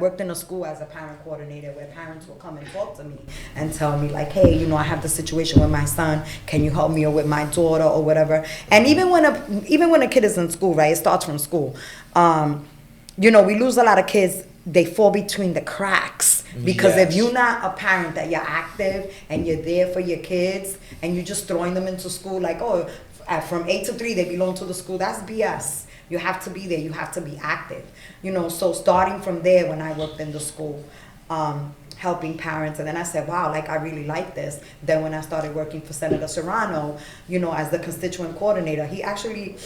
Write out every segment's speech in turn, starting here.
worked in a school as a parent coordinator where parents will come and talk to me and tell me like, hey, you know, I have the situation with my son. Can you help me, or with my daughter or whatever? And even when a kid is in school, right, it starts from school. You know, we lose a lot of kids. They fall between the cracks because if you're not a parent that you're active and you're there for your kids and you're just throwing them into school like, oh, from 8 to 3 they belong to the school, that's BS. You have to be there. You have to be active. You know, so starting from there when I worked in the school, helping parents, and then I said, wow, like I really like this. Then when I started working for Senator Serrano, you know, as the constituent coordinator, he actually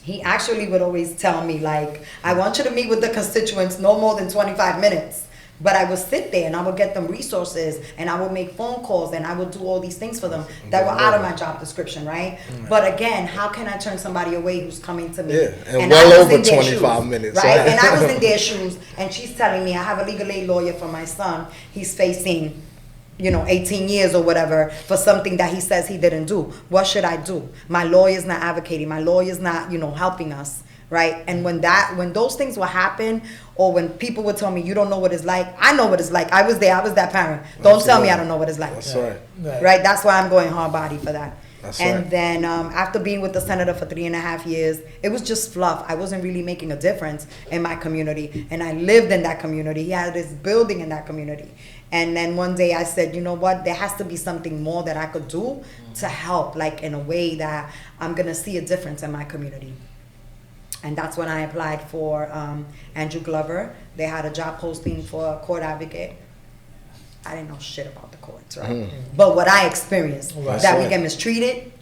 would always tell me like, I want you to meet with the constituents no more than 25 minutes. But I would sit there and I would get them resources and I would make phone calls and I would do all these things for them that were out of my job description, right? But again, how can I turn somebody away who's coming to me? Yeah, and well over 25 minutes. Right? And I was in their shoes and she's telling me, I have a legal aid lawyer for my son. He's facing, you know, 18 years or whatever for something that he says he didn't do. What should I do? My lawyer's not advocating. My lawyer's not, you know, helping us. Right? And when those things will happen, or when people would tell me, you don't know what it's like, I know what it's like. I was there. I was that parent. Don't tell me I don't know what it's like. That's right. Right? That's why I'm going hard body for that. That's and right. then after being with the senator for 3.5 years, it was just fluff. I wasn't really making a difference in my community. And I lived in that community. He had this building in that community. And then one day I said, you know what? There has to be something more that I could do to help, like in a way that I'm going to see a difference in my community. And that's when I applied for Andrew Glover. They had a job posting for a court advocate. I didn't know shit about the courts, right? But what I experienced, that we get mistreated,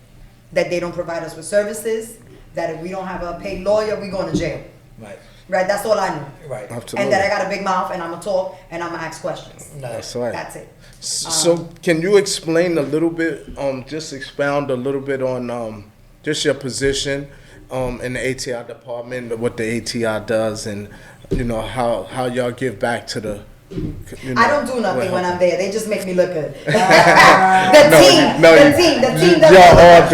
that they don't provide us with services, that if we don't have a paid lawyer, we going to jail. Right. Right, that's all I knew. Right. Absolutely. And that I got a big mouth and I'm going to talk and I'm going to ask questions. That's right. That's it. So can you explain a little bit, just expound a little bit on just your position in the ATI department, what the ATI does, and you know how y'all give back to the. You know, I don't do nothing when I'm there. They just make me look good. The team does all the work.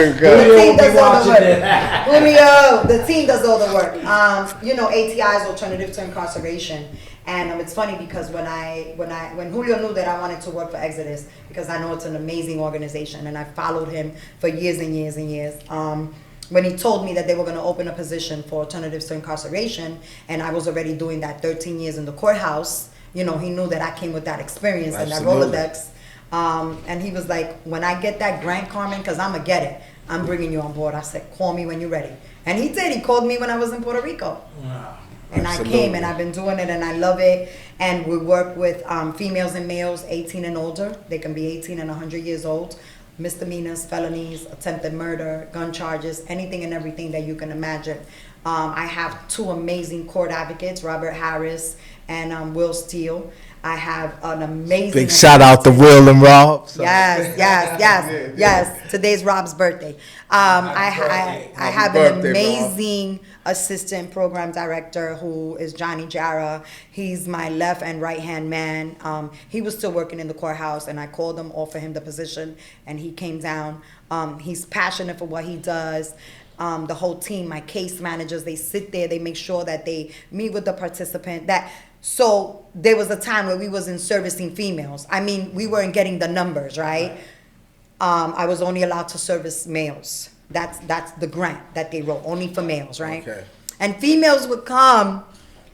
The team does all the work. You know, ATI is Alternative to Incarceration, and it's funny because when Julio knew that I wanted to work for Exodus, because I know it's an amazing organization, and I followed him for years and years and years. When he told me that they were going to open a position for alternatives to incarceration, and I was already doing that 13 years in the courthouse, you know, he knew that I came with that experience and that Rolodex. And he was like, when I get that grant, Carmen, because I'm going to get it, I'm bringing you on board. I said, call me when you're ready. And he did. He called me when I was in Puerto Rico. Wow. And Absolutely. I came, and I've been doing it, and I love it. And we work with females and males 18 and older. They can be 18 and 100 years old. Misdemeanors, felonies, attempted murder, gun charges, anything and everything that you can imagine. I have 2 amazing court advocates, Robert Harris and Will Steele. I have an amazing... Big shout out to Will and Rob. Yes. Today's Rob's birthday. I have an amazing assistant program director who is Johnny Jara. He's my left and right hand man. He was still working in the courthouse, and I called him, offered him the position, and he came down. He's passionate for what he does. The whole team, my case managers, they sit there, they make sure that they meet with the participant. So there was a time where we wasn't servicing females. I mean, we weren't getting the numbers, right? I was only allowed to service males. That's the grant that they wrote, only for males, right? Okay. And females would come,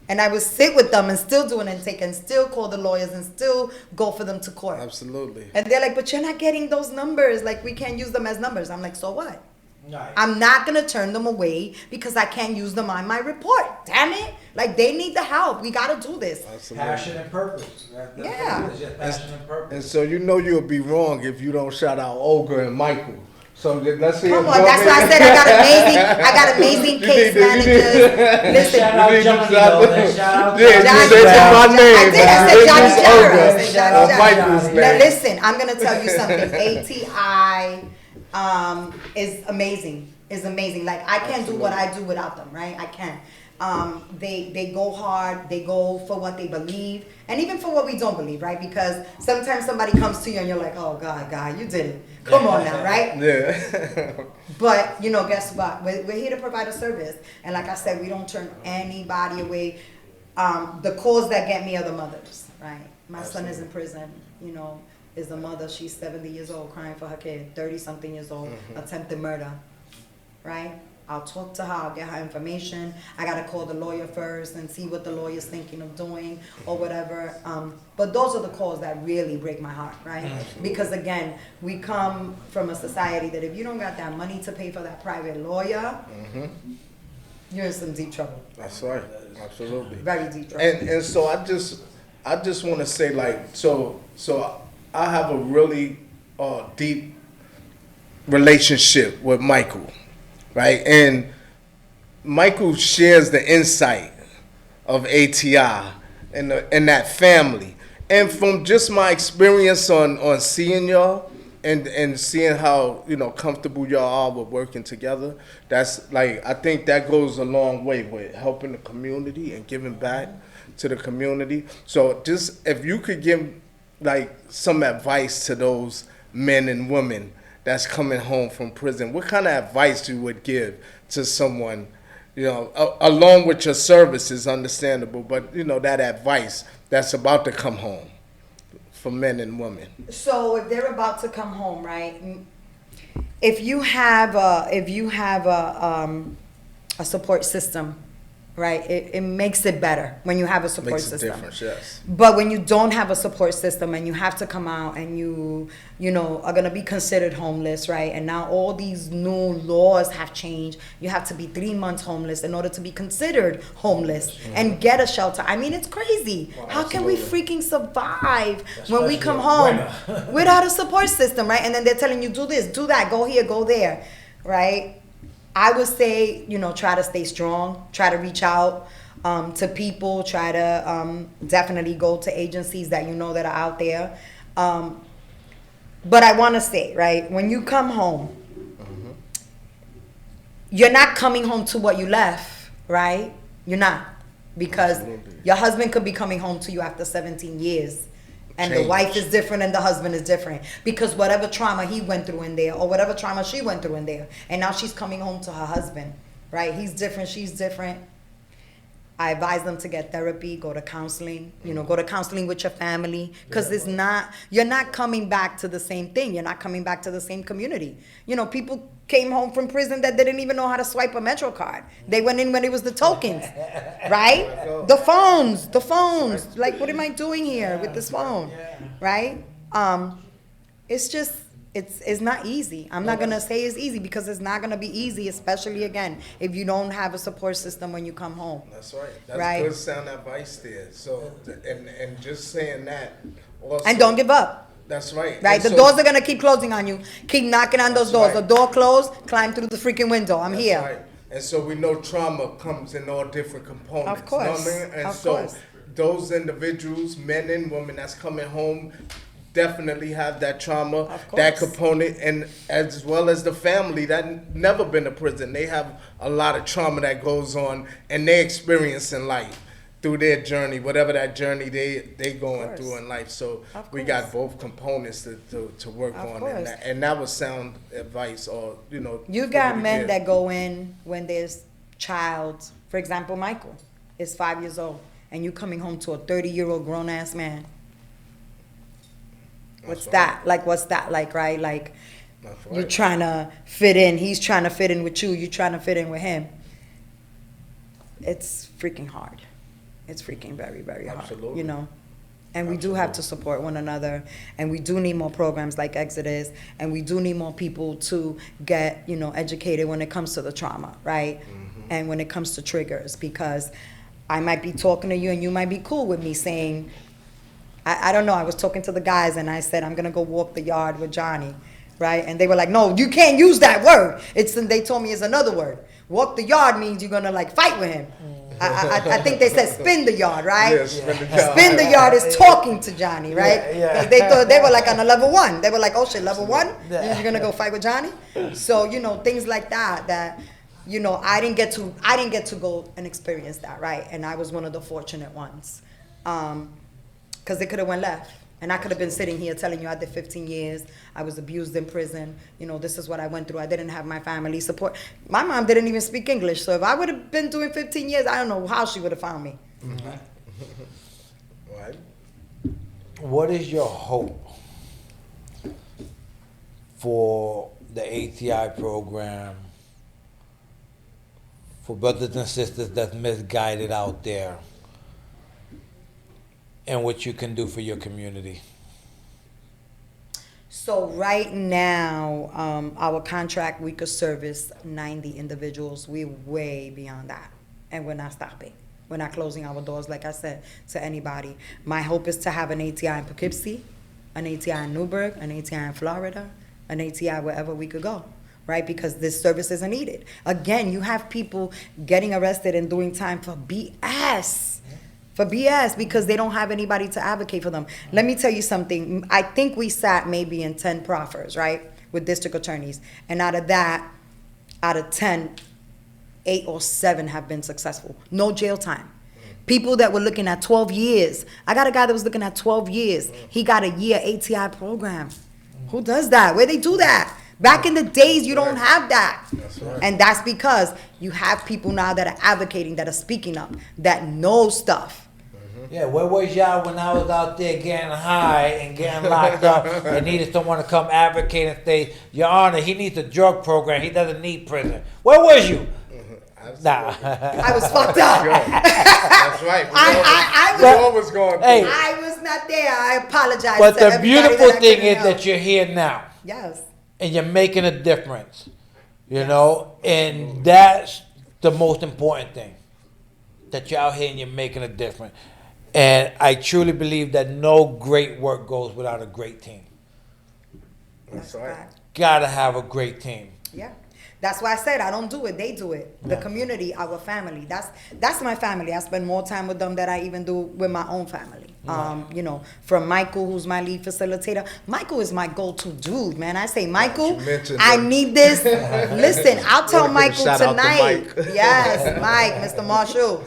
and I would sit with them and still do an intake and still call the lawyers and still go for them to court. Absolutely. And they're like, but you're not getting those numbers. Like, we can't use them as numbers. I'm like, so what? Right. I'm not going to turn them away because I can't use them on my report. Damn it. Like, they need the help. We got to do this. Absolutely. Passion and purpose. That's Yeah. what it is, just passion and purpose. And so you know you'll be wrong if you don't shout out Olga and Michael. So let's see. Come on, that's why I said I got amazing case managers. Listen, Shout out Johnny, though. Shout out Yeah, Johnny. you said my name. I did. I said Johnny Jara. I said Johnny Jara. Michael's Now name. listen, I'm gonna tell you something. ATI is amazing. Is amazing. Like, I can't do what I do without them, right? I can't. They go hard. They go for what they believe, and even for what we don't believe, right? Because sometimes somebody comes to you and you're like, oh God, you did it. Come on now, right? Yeah. But, you know, guess what? We're here to provide a service. And like I said, we don't turn anybody away. The calls that get me are the mothers, right? My son is Absolutely. in prison, is a mother. She's 70 years old, crying for her kid, 30-something years old, attempted murder, right? I'll talk to her, I'll get her information. I gotta call the lawyer first and see what the lawyer's thinking of doing or whatever. But those are the calls that really break my heart, right? Because again, we come from a society that if you don't got that money to pay for that private lawyer, you're in some deep trouble. That's right. Absolutely. Very deep trouble. And so I just want to say, like, so I have a really deep relationship with Michael, right? And Michael shares the insight of ATI and that family. And from just my experience on seeing y'all and seeing how, comfortable y'all are with working together, that's like, I think that goes a long way with helping the community and giving back to the community. So just if you could give like some advice to those men and women that's coming home from prison, what kind of advice you would give to someone, along with your services, understandable, but that advice that's about to come home for men and women? So if they're about to come home, right? If you have a support system, right? It makes it better when you have a support system. Makes a difference, yes. But when you don't have a support system and you have to come out and you are gonna be considered homeless, right? And now all these new laws have changed. You have to be 3 months homeless in order to be considered homeless and get a shelter. I mean, it's crazy. Well, how can we freaking survive when we Especially come in home winter. without a support system, right? And then they're telling you, do this, do that, go here, go there, right? I would say, try to stay strong, try to reach out to people, try to definitely go to agencies that that are out there. But I want to say, right, when you come home, you're not coming home to what you left, right? You're not. Because your husband could be coming home to you after 17 years. And the wife is different and the husband is different. Because whatever trauma he went through in there or whatever trauma she went through in there. And now she's coming home to her husband, right? He's different, she's different. I advise them to get therapy, go to counseling, go to counseling with your family. Because you're not coming back to the same thing. You're not coming back to the same community. People came home from prison that didn't even know how to swipe a Metro card. They went in when it was the tokens, right? The phones. Like, what am I doing here with this phone, right? It's not easy. I'm not gonna say it's easy because it's not gonna be easy, especially again if you don't have a support system when you come home. That's right. That's right? Good sound advice there. So and just saying that. Also, And don't give up. That's right. Right, And the doors are gonna keep closing on you. Keep knocking on those doors. right. The door closed, climb through the freaking window. I'm That's here. right. And so we know trauma comes in all different components. Of course. You know what I mean? And Of so course. those individuals, men and women that's coming home, definitely have that trauma, Of course. that component, and as well as the family that never been to prison. They have a lot of trauma that goes on and they experience in life through their journey, whatever that journey they going through in life. So Of we course. got both components to work Of on, course. and that was sound advice, or You for got you to men give. that go in when there's child. For example, Michael is 5 years old, and you coming home to a 30-year-old grown ass man. What's That's that? Like, what's that like, right? Like, That's you're right. trying to fit in. He's trying to fit in with you. You're trying to fit in with him. It's freaking hard. It's freaking very, very hard. Absolutely. And we do have to support one another, and we do need more programs like Exodus, and we do need more people to get, educated when it comes to the trauma, right? And when it comes to triggers, because I might be talking to you and you might be cool with me saying, I don't know, I was talking to the guys and I said, I'm gonna go walk the yard with Johnny, right? And they were like, no, you can't use that word. They told me it's another word. Walk the yard means you're gonna fight with him. I think they said spin the yard, right? Yeah, spin the yard. Spin the yard is talking to Johnny, right? Yeah. They thought they were like on a level 1. They were like, oh shit, level 1? Yeah. You're gonna go fight with Johnny? So, things like that, I didn't get to go and experience that, right? And I was one of the fortunate ones. Because it could have went left. And I could have been sitting here telling you I did 15 years. I was abused in prison. This is what I went through. I didn't have my family support. My mom didn't even speak English. So if I would have been doing 15 years, I don't know how she would have found me. Right. What is your hope for the ATI program, for brothers and sisters that's misguided out there, and what you can do for your community? So right now, our contract, we could service 90 individuals. We're way beyond that, and we're not stopping. We're not closing our doors, like I said, to anybody. My hope is to have an ATI in Poughkeepsie, an ATI in Newburgh, an ATI in Florida, an ATI wherever we could go, right? Because this service isn't needed. Again, you have people getting arrested and doing time for BS. For BS, because they don't have anybody to advocate for them. Let me tell you something. I think we sat maybe in 10 proffers, right, with district attorneys. And out of 10, 8 or 7 have been successful. No jail time. People that were looking at 12 years. I got a guy that was looking at 12 years. He got a year ATI program. Who does that? Where they do that? Back in the days, you don't have that. That's right. And that's because you have people now that are advocating, that are speaking up, that know stuff. Yeah, where was y'all when I was out there getting high and getting locked up and needed someone to come advocate and say, Your Honor, he needs a drug program. He doesn't need prison. Where was you? Nah. I was fucked up. That's right. I We always going through. Hey. I was not there. I apologize. But to the everybody beautiful that I thing couldn't is that help. you're here now Yes. and you're making a difference, you know, and that's the most important thing, that you're out here and you're making a difference. And I truly believe that no great work goes without a great team. That's That's a right. fact. Gotta have a great team. Yeah. That's why I said I don't do it. They do it. The Yeah. community, our family. That's my family. I spend more time with them than I even do with my own family. You know, from Michael, who's my lead facilitator. Michael is my go-to dude, man. I say, Michael, you mentioned I him. need this. Listen, I'll tell Wanna give a Michael shout out to tonight. Mike. Yes, Mike, Mr. Marshall.